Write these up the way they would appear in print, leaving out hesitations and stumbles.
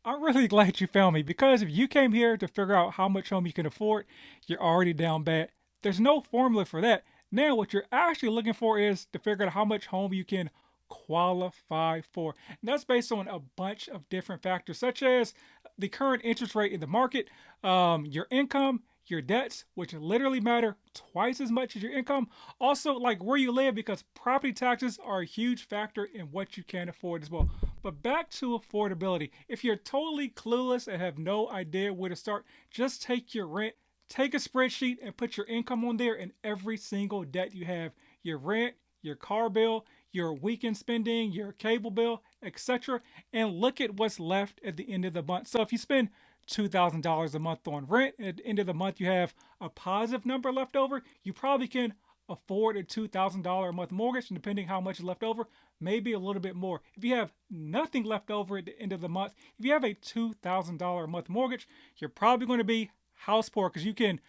I'm really glad you found me because if you came here to figure out how much home you can afford, you're already down bad. There's no formula for that. Now, what you're actually looking for is to figure out how much home you can qualify for. And that's based on a bunch of different factors, such as the current interest rate in the market, your income, your debts, which literally matter twice as much as your income. Also, like where you live, because property taxes are a huge factor in what you can afford as well. But back to affordability. If you're totally clueless and have no idea where to start, just take your rent, take a spreadsheet, and put your income on there and every single debt you have, your rent, your car bill, your weekend spending, your cable bill, etc., and look at what's left at the end of the month. So if you spend $2,000 a month on rent, at the end of the month you have a positive number left over, you probably can afford a $2,000 a month mortgage, and depending how much is left over, maybe a little bit more. If you have nothing left over at the end of the month, if you have a $2,000 a month mortgage, you're probably going to be house poor because you can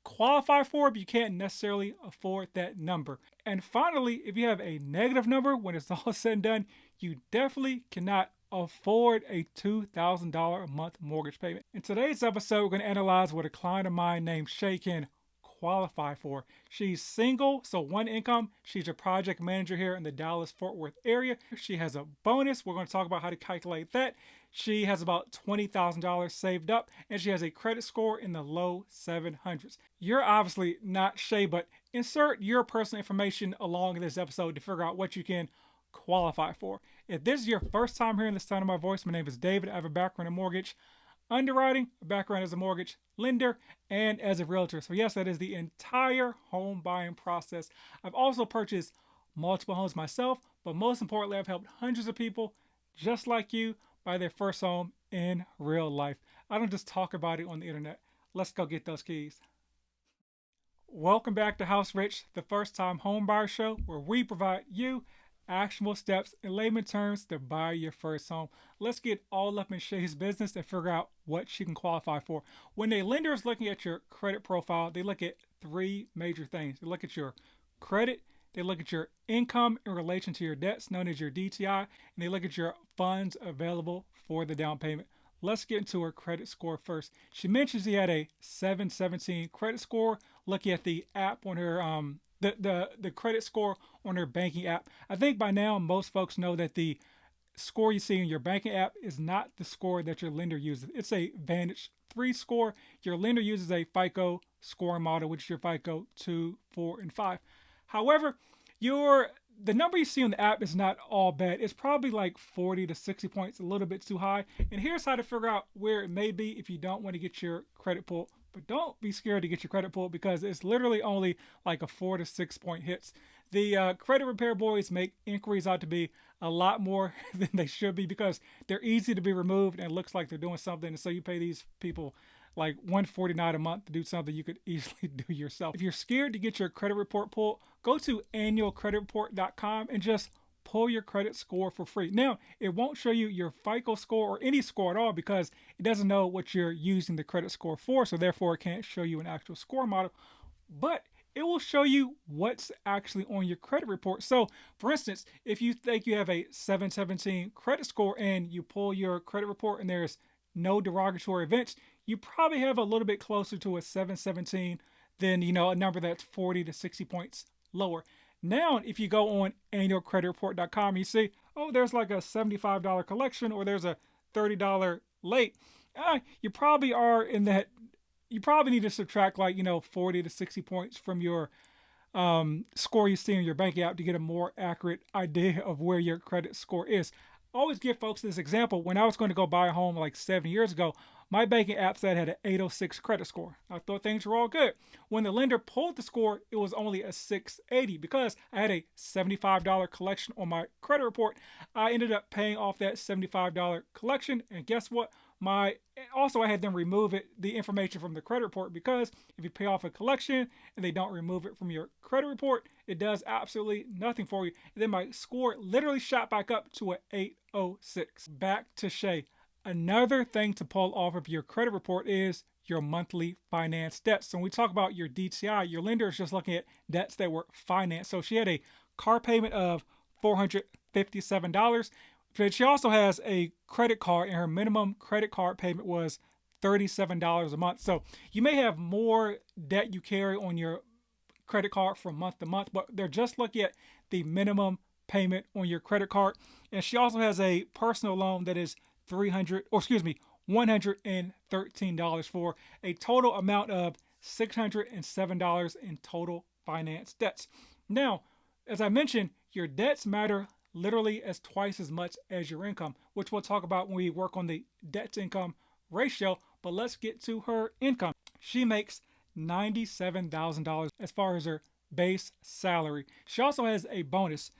qualify for it, but you can't necessarily afford that number. And finally, if you have a negative number when it's all said and done, you definitely cannot afford a $2,000 a month mortgage payment. In today's episode, we're going to analyze what a client of mine named Shay can qualify for. She's single, so one income. She's a project manager here in the Dallas-Fort Worth area. She has a bonus. We're going to talk about how to calculate that. She has about $20,000 saved up, and she has a credit score in the low 700s. You're obviously not Shay, but insert your personal information along in this episode to figure out what you can qualify for. If this is your first time hearing the sound of my voice, my name is David. I have a background in mortgage underwriting, a background as a mortgage lender, and as a realtor. So yes, that is the entire home buying process. I've also purchased multiple homes myself, but most importantly, I've helped hundreds of people just like you buy their first home in real life. I don't just talk about it on the internet. Let's go get those keys. Welcome back to House Rich, the first time home buyer show where we provide you actionable steps in layman terms to buy your first home. Let's get all up in Shay's business and figure out what she can qualify for. When a lender is looking at your credit profile, they look at three major things. They look at your credit, they look at your income in relation to your debts, known as your DTI, and they look at your funds available for the down payment. Let's get into her credit score first. She mentions she had a 717 credit score. Looking at the app on her the credit score on her banking app. I think by now most folks know that the score you see in your banking app is not the score that your lender uses. It's a Vantage 3 score. Your lender uses a FICO scoring model, which is your FICO 2, 4, and 5. However, the number you see on the app is not all bad. It's probably like 40 to 60 points, a little bit too high. And here's how to figure out where it may be if you don't want to get your credit pulled. But don't be scared to get your credit pulled because it's literally only like a 4 to 6 point hits. The credit repair boys make inquiries out to be a lot more than they should be because they're easy to be removed and it looks like they're doing something. And so you pay these people like $149 a month to do something you could easily do yourself. If you're scared to get your credit report pulled, go to annualcreditreport.com and just pull your credit score for free. Now, it won't show you your FICO score or any score at all because it doesn't know what you're using the credit score for, so therefore it can't show you an actual score model. But it will show you what's actually on your credit report. So, for instance, if you think you have a 717 credit score and you pull your credit report and there's no derogatory events, you probably have a little bit closer to a 717 than, a number that's 40 to 60 points lower. Now, if you go on annualcreditreport.com, you see, oh, there's like a $75 collection or there's a $30 late. You probably are in that. You probably need to subtract 40 to 60 points from your score you see in your bank app to get a more accurate idea of where your credit score is. I always give folks this example. When I was going to go buy a home like 7 years ago, my banking app said I had an 806 credit score. I thought things were all good. When the lender pulled the score, it was only a 680 because I had a $75 collection on my credit report. I ended up paying off that $75 collection, and guess what? I had them remove the information from the credit report because if you pay off a collection and they don't remove it from your credit report, it does absolutely nothing for you. And then my score literally shot back up to an 806. Back to Shay. Another thing to pull off of your credit report is your monthly finance debts. So when we talk about your DTI, your lender is just looking at debts that were financed. So she had a car payment of $457. But she also has a credit card, and her minimum credit card payment was $37 a month. So you may have more debt you carry on your credit card from month to month, but they're just looking at the minimum payment on your credit card. And she also has a personal loan that is 300, or excuse me, $113 for a total amount of $607 in total finance debts. Now, as I mentioned, your debts matter literally as twice as much as your income, which we'll talk about when we work on the debt to income ratio. But let's get to her income. She makes $97,000 as far as her base salary. She also has a bonus.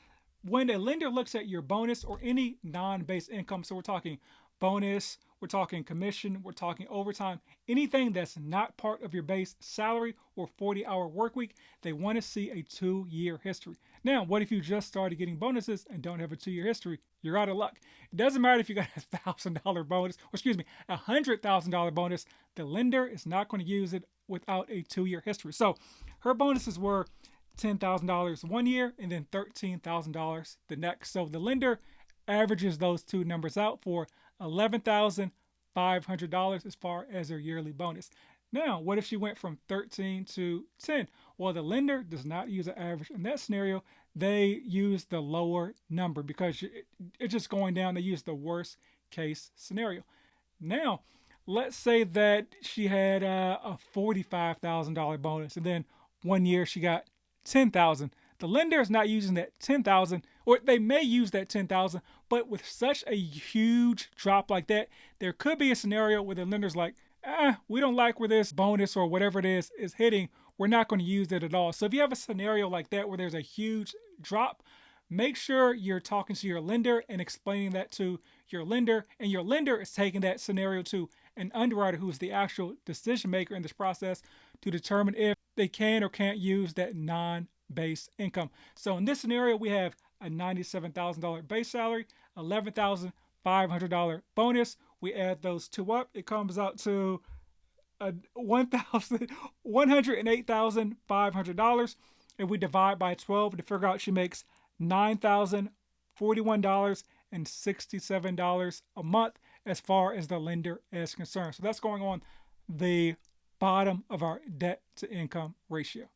When a lender looks at your bonus or any non base income, so we're talking bonus, we're talking commission, we're talking overtime, anything that's not part of your base salary or 40-hour work week, they want to see a 2-year history. Now, what if you just started getting bonuses and don't have a 2-year history? You're out of luck. It doesn't matter if you got $1,000 bonus, or excuse me, $100,000 bonus. The lender is not going to use it without a 2-year history. So her bonuses were $10,000 one year and then $13,000 the next. So the lender averages those two numbers out for $11,500 as far as their yearly bonus. Now, what if she went from 13 to 10? Well, the lender does not use an average. In that scenario, they use the lower number because it's just going down. They use the worst case scenario. Now, let's say that she had a $45,000 bonus and then one year she got 10,000. The lender is not using that 10,000, or they may use that 10,000, but with such a huge drop like that, there could be a scenario where the lender's like, we don't like where this bonus or whatever it is hitting. We're not going to use it at all. So if you have a scenario like that where there's a huge drop, make sure you're talking to your lender and explaining that to your lender, and your lender is taking that scenario to an underwriter who's the actual decision maker in this process to determine if they can or can't use that non-base income. So in this scenario, we have a $97,000 base salary, $11,500 bonus. We add those two up, it comes out to $108,500, and we divide by 12 to figure out she makes $9,041.67 a month as far as the lender is concerned. So that's going on the bottom of our debt to income ratio.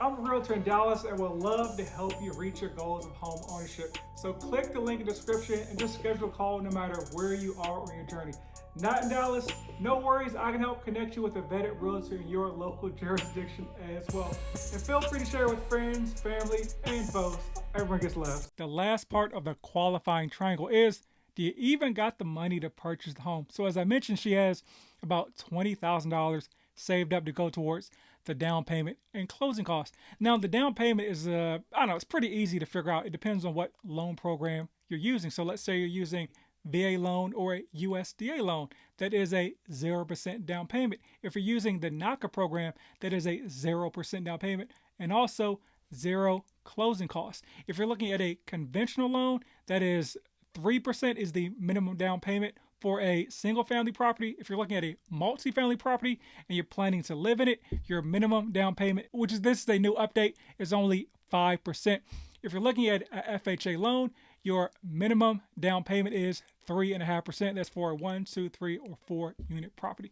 I'm a realtor in Dallas and would love to help you reach your goals of home ownership. So click the link in the description and just schedule a call no matter where you are on your journey. Not in Dallas? No worries, I can help connect you with a vetted realtor in your local jurisdiction as well. And feel free to share with friends, family, and foes. Everyone gets love. The last part of the qualifying triangle is, do you even got the money to purchase the home? So as I mentioned, she has about $20,000 saved up to go towards the down payment and closing costs. Now the down payment is, I don't know, it's pretty easy to figure out. It depends on what loan program you're using. So let's say you're using VA loan or a USDA loan, that is a 0% down payment. If you're using the NACA program, that is a 0% down payment and also zero closing costs. If you're looking at a conventional loan, that is 3% is the minimum down payment for a single family property. If you're looking at a multi-family property and you're planning to live in it, your minimum down payment, which is this is a new update, is only 5%. If you're looking at a FHA loan, your minimum down payment is 3.5%. That's for a 1, 2, 3, or 4 unit property.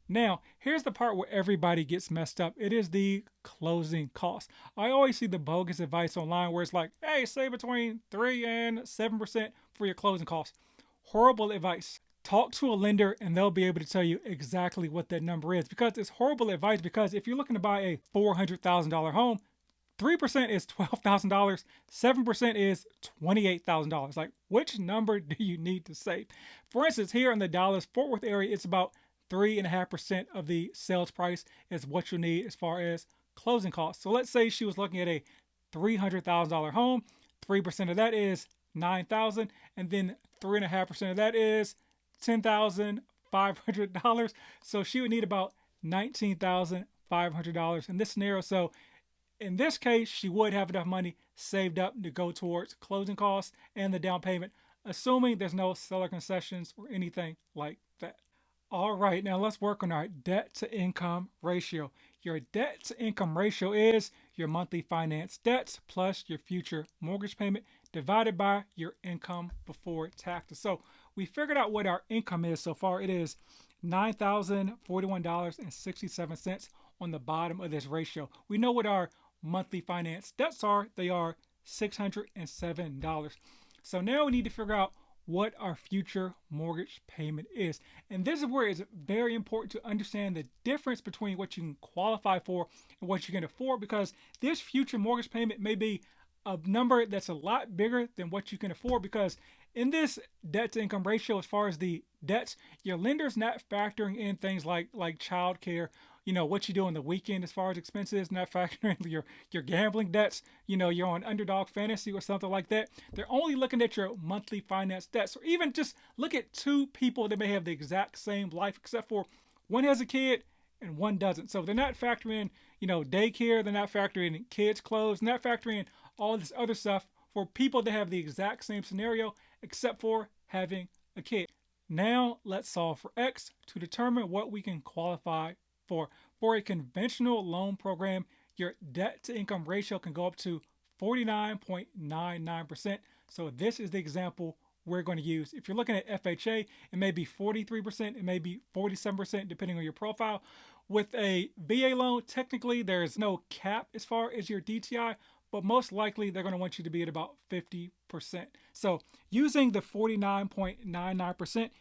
Now, here's the part where everybody gets messed up. It is the closing costs. I always see the bogus advice online where it's like, hey, save between 3 and 7% for your closing costs. Horrible advice. Talk to a lender and they'll be able to tell you exactly what that number is, because it's horrible advice. Because if you're looking to buy a $400,000 home, 3% is $12,000, 7% is $28,000. Like, which number do you need to save? For instance, here in the Dallas Fort Worth area, it's about 3.5% of the sales price is what you'll need as far as closing costs. So let's say she was looking at a $300,000 home, 3% of that is $9,000, and then 3.5% of that is $10,500. So she would need about $19,500 in this scenario. So in this case, she would have enough money saved up to go towards closing costs and the down payment, assuming there's no seller concessions or anything like that. All right, now let's work on our debt to income ratio. Your debt to income ratio is your monthly finance debts plus your future mortgage payment divided by your income before taxes. So we figured out what our income is so far. It is $9,041.67 on the bottom of this ratio. We know what our monthly finance debts are. They are $607. So now we need to figure out what our future mortgage payment is. And this is where it's very important to understand the difference between what you can qualify for and what you can afford, because this future mortgage payment may be a number that's a lot bigger than what you can afford, because in this debt to income ratio, as far as the debts, your lender's not factoring in things like child care, what you do on the weekend as far as expenses, not factoring your gambling debts, you're on underdog fantasy or something like that. They're only looking at your monthly finance debts. Or even just look at two people that may have the exact same life, except for one has a kid and one doesn't. So they're not factoring in, daycare, they're not factoring in kids' clothes, not factoring in all this other stuff for people that have the exact same scenario except for having a kid. Now let's solve for X to determine what we can qualify for. For a conventional loan program, your debt to income ratio can go up to 49.99%. So this is the example we're going to use. If you're looking at FHA, it may be 43%, it may be 47%, depending on your profile. With a VA loan, technically there's no cap as far as your DTI, but most likely they're going to want you to be at about 50%. So using the 49.99%,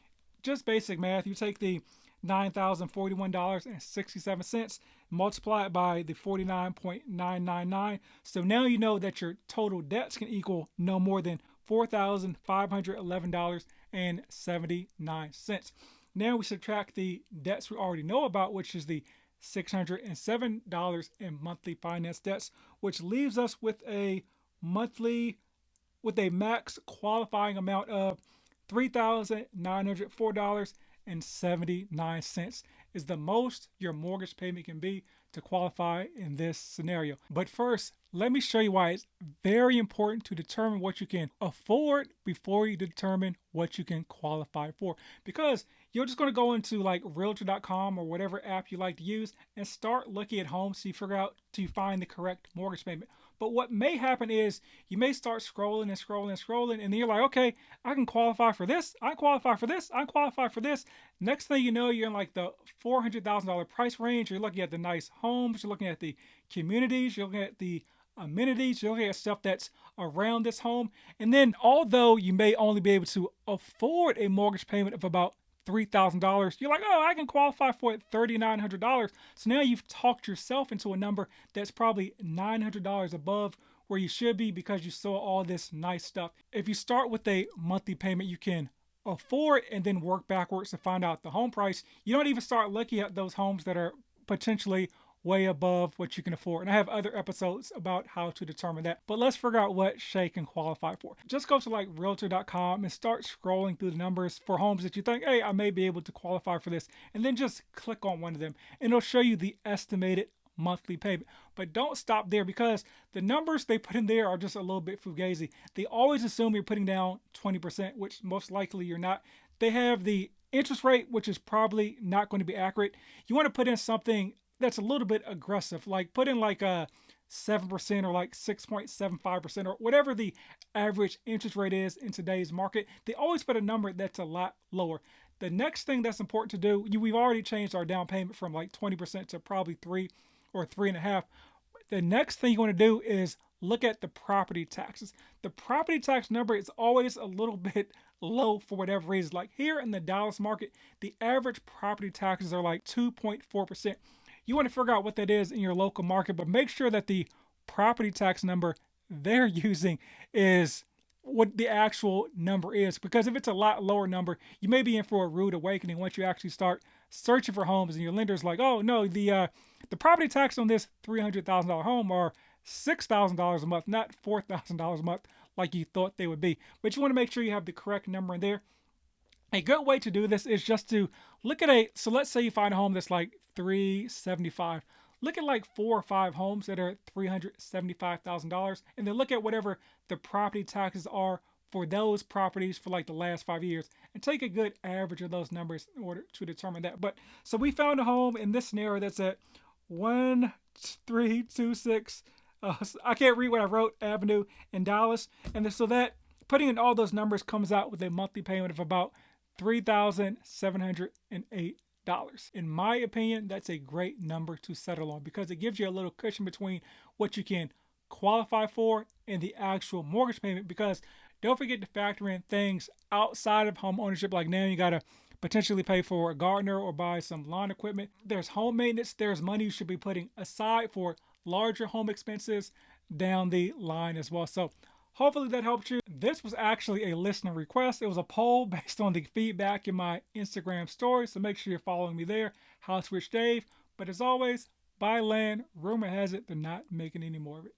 just basic math, you take the $9,041.67, multiply it by the 49.999. So now you know that your total debts can equal no more than $4,511.79. Now we subtract the debts we already know about, which is the $607 in monthly finance debts, which leaves us with a max qualifying amount of $3,904.79 is the most your mortgage payment can be to qualify in this scenario. But first, let me show you why it's very important to determine what you can afford before you determine what you can qualify for. Because you're just going to go into like Realtor.com or whatever app you like to use and start looking at homes so you figure out to find the correct mortgage payment. But what may happen is you may start scrolling and scrolling and scrolling, and then you're like, okay, I can qualify for this, I qualify for this, I qualify for this. Next thing you know, you're in like the $400,000 price range. You're looking at the nice homes, you're looking at the communities, you're looking at the amenities, you're looking at stuff that's around this home. And then although you may only be able to afford a mortgage payment of about $3,000, you're like, oh, I can qualify for it $3,900. So now you've talked yourself into a number that's probably $900 above where you should be because you saw all this nice stuff. If you start with a monthly payment you can afford and then work backwards to find out the home price, you don't even start looking at those homes that are potentially way above what you can afford. And I have other episodes about how to determine that. But let's figure out what Shay can qualify for. Just go to like Realtor.com and start scrolling through the numbers for homes that you think, hey, I may be able to qualify for this. And then just click on one of them and it'll show you the estimated monthly payment. But don't stop there, because the numbers they put in there are just a little bit fugazi. They always assume you're putting down 20%, which most likely you're not. They have the interest rate, which is probably not going to be accurate. You want to put in something that's a little bit aggressive, like put in like a 7% or like 6.75% or whatever the average interest rate is in today's market. They always put a number that's a lot lower. The next thing that's important to do, we've already changed our down payment from like 20% to probably 3 or 3.5. The next thing you want to do is look at the property taxes. The property tax number is always a little bit low for whatever reason. Like here in the Dallas market, the average property taxes are like 2.4%. You want to figure out what that is in your local market, but make sure that the property tax number they're using is what the actual number is. Because if it's a lot lower number, you may be in for a rude awakening once you actually start searching for homes and your lender's like, oh no, the property tax on this $300,000 home are $6,000 a month, not $4,000 a month like you thought they would be. But you want to make sure you have the correct number in there. A good way to do this is just to look at so let's say you find a home that's like $375. Look at like 4 or 5 homes that are $375,000, and then look at whatever the property taxes are for those properties for like the last 5 years, and take a good average of those numbers in order to determine that. But so we found a home in this scenario that's at 1326 So I can't read what I wrote, Avenue in Dallas. And so that putting in all those numbers comes out with a monthly payment of about $3,708. In my opinion, that's a great number to settle on because it gives you a little cushion between what you can qualify for and the actual mortgage payment. Because don't forget to factor in things outside of home ownership, like now you got to potentially pay for a gardener or buy some lawn equipment. There's home maintenance, there's money you should be putting aside for larger home expenses down the line as well. So hopefully that helped you. This was actually a listener request. It was a poll based on the feedback in my Instagram story. So make sure you're following me there, House Rich Dave. But as always, buy land. Rumor has it they're not making any more of it.